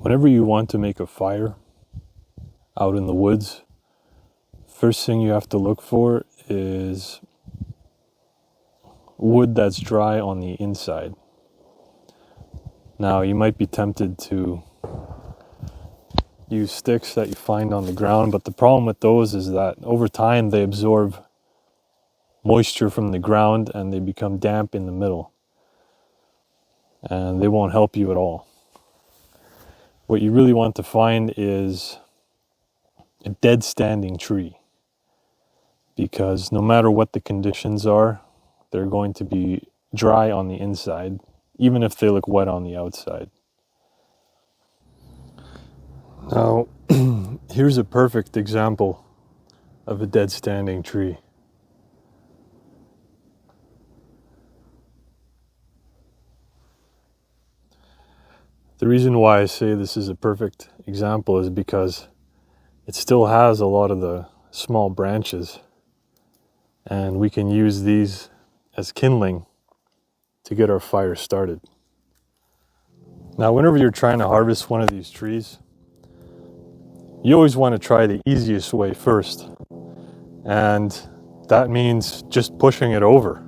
Whenever you want to make a fire out in the woods, first thing you have to look for is wood that's dry on the inside. Now, you might be tempted to use sticks that you find on the ground, but the problem with those is that over time they absorb moisture from the ground and they become damp in the middle, and they won't help you at all. What you really want to find is a dead standing tree, because no matter what the conditions are, they're going to be dry on the inside, even if they look wet on the outside. Now, here's a perfect example of a dead standing tree. The reason why I say this is a perfect example is because it still has a lot of the small branches, and we can use these as kindling to get our fire started. Now, whenever you're trying to harvest one of these trees, you always want to try the easiest way first, and that means just pushing it over.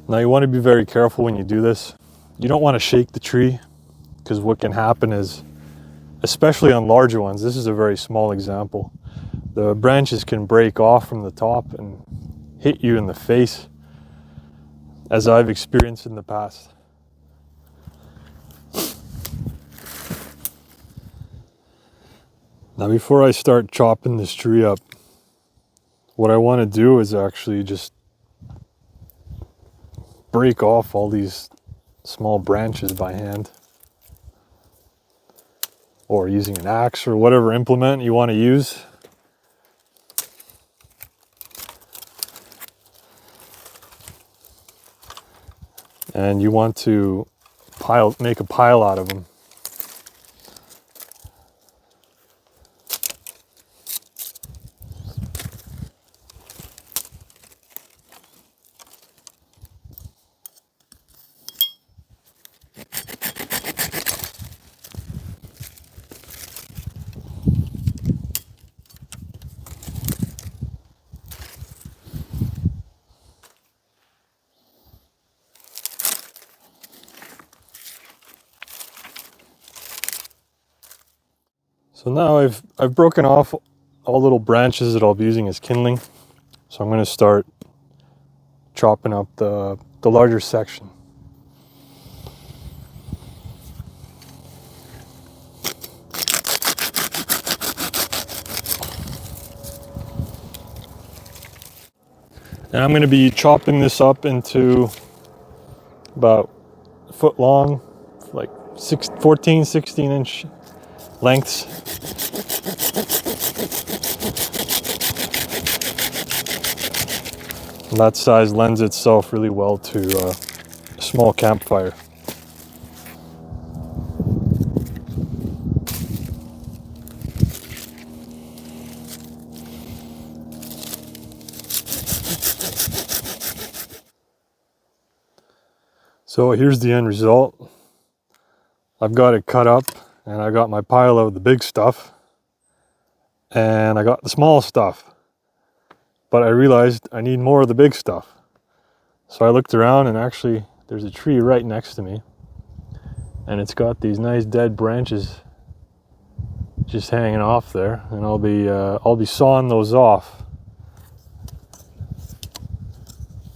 Now, you want to be very careful when you do this. You don't want to shake the tree, because what can happen is, especially on larger ones, this is a very small example, the branches can break off from the top and hit you in the face, as I've experienced in the past. Now, before I start chopping this tree up, what I want to do is actually just break off all these small branches by hand, or using an axe or whatever implement you want to use. And you want to make a pile out of them. So now I've broken off all little branches that I'll be using as kindling. So I'm going to start chopping up the larger section. And I'm going to be chopping this up into about a foot long, like 14, 16 inch lengths. And that size lends itself really well to a small campfire. So here's the end result. I've got it cut up, and I got my pile of the big stuff, and I got the small stuff. But I realized I need more of the big stuff. So I looked around, and actually there's a tree right next to me, and it's got these nice dead branches just hanging off there, and I'll be sawing those off.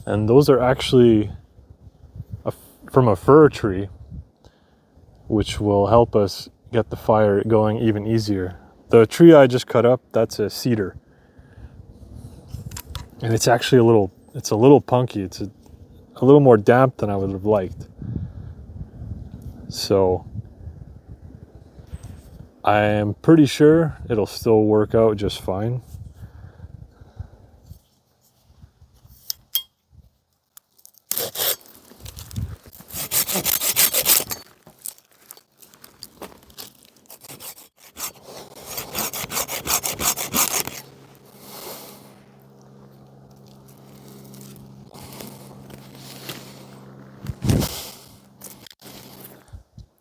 And those are actually from a fir tree, which will help us get the fire going even easier. The tree I just cut up, that's a cedar. And it's actually a little punky. It's a little more damp than I would have liked. So I am pretty sure it'll still work out just fine.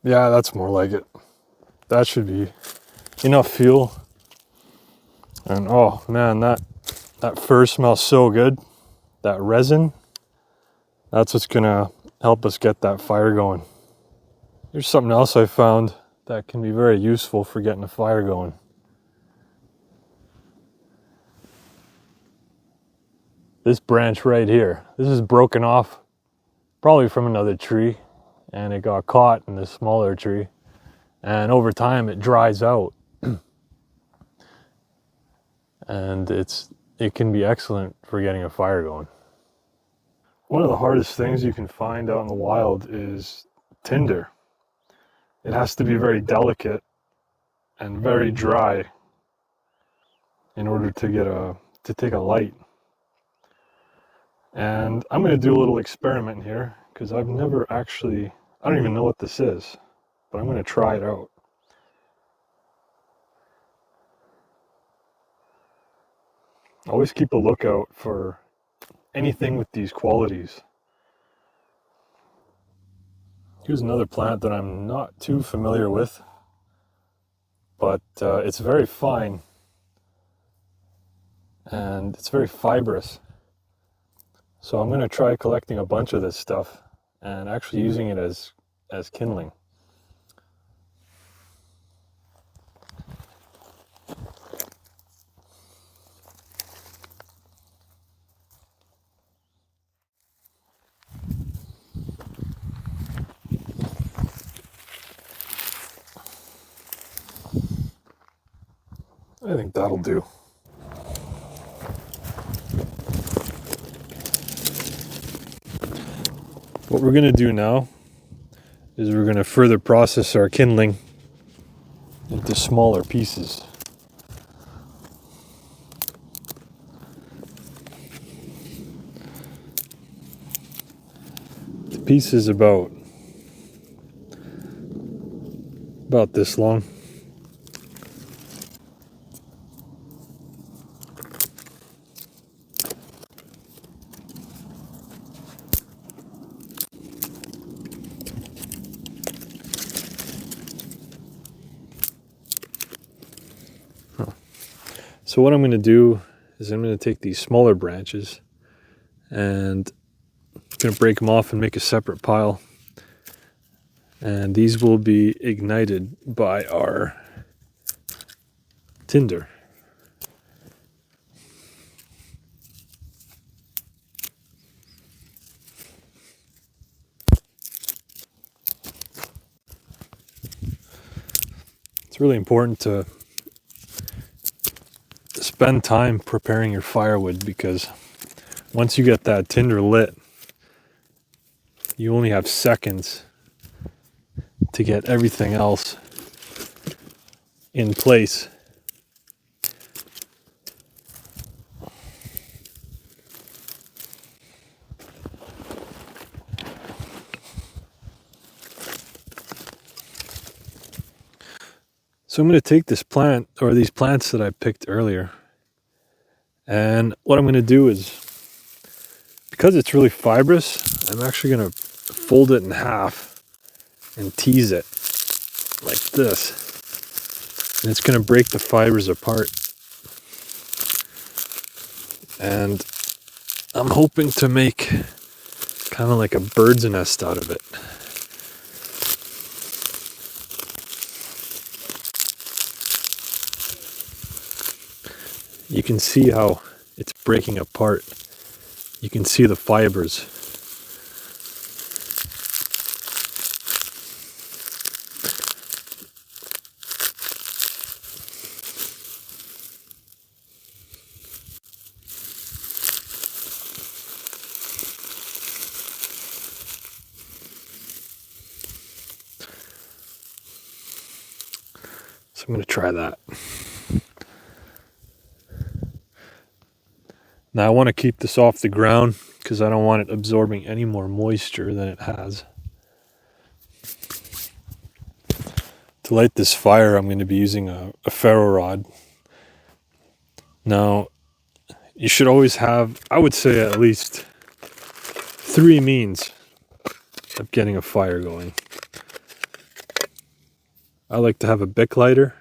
Yeah, that's more like it. That should be enough fuel. And oh man, that fir smells so good. That resin, that's what's gonna help us get that fire going. Here's something else I found that can be very useful for getting a fire going. This branch right here, this is broken off probably from another tree, and it got caught in this smaller tree, and over time it dries out. And it can be excellent for getting a fire going. One of the hardest things you can find out in the wild is tinder. It has to be very delicate and very dry in order to take a light. And I'm going to do a little experiment here, because I don't even know what this is, but I'm going to try it out. Always keep a lookout for anything with these qualities. Here's another plant that I'm not too familiar with, but it's very fine and it's very fibrous. So I'm going to try collecting a bunch of this stuff and actually using it as kindling. I think that'll do. What we're going to do now is we're going to further process our kindling into smaller pieces. The piece is about this long. So what I'm going to do is I'm going to take these smaller branches and I'm going to break them off and make a separate pile. And these will be ignited by our tinder. It's really important to spend time preparing your firewood, because once you get that tinder lit, you only have seconds to get everything else in place. So I'm going to take this plant, or these plants that I picked earlier, and what I'm going to do is, because it's really fibrous, I'm actually going to fold it in half and tease it like this. And it's going to break the fibers apart. And I'm hoping to make kind of like a bird's nest out of it. You can see how it's breaking apart. You can see the fibers. So I'm going to try that. Now I want to keep this off the ground because I don't want it absorbing any more moisture than it has. To light this fire, I'm going to be using a ferro rod. Now, you should always have, I would say, at least 3 means of getting a fire going. I like to have a Bic lighter.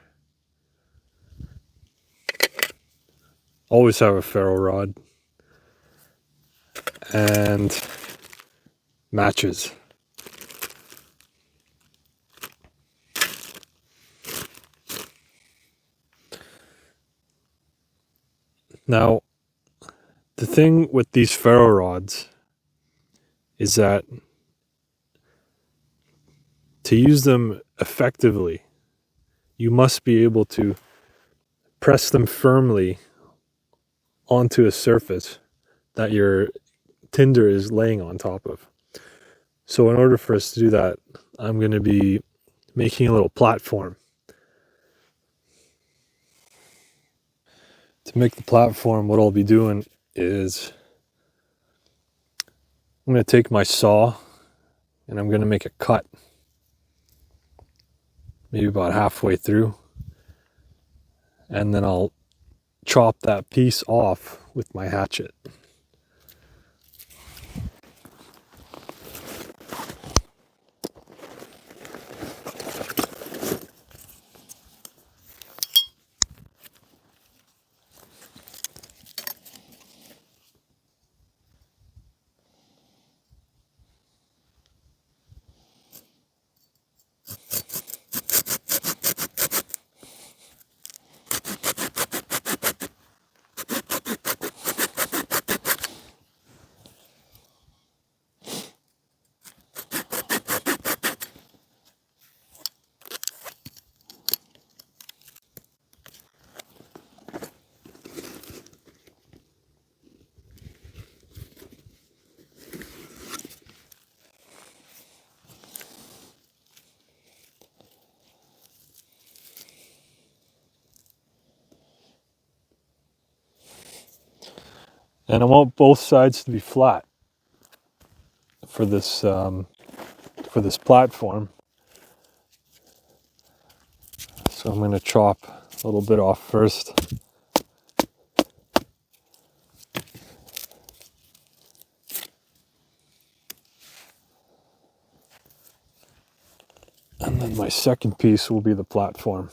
Always have a ferro rod. And matches. Now, the thing with these ferro rods is that to use them effectively, you must be able to press them firmly onto a surface that your tinder is laying on top of. So in order for us to do that, I'm going to be making a little platform. To make the platform, what I'll be doing is I'm going to take my saw and I'm going to make a cut, maybe about halfway through, and then I'll chop that piece off with my hatchet. And I want both sides to be flat for this platform. So I'm going to chop a little bit off first. And then my second piece will be the platform.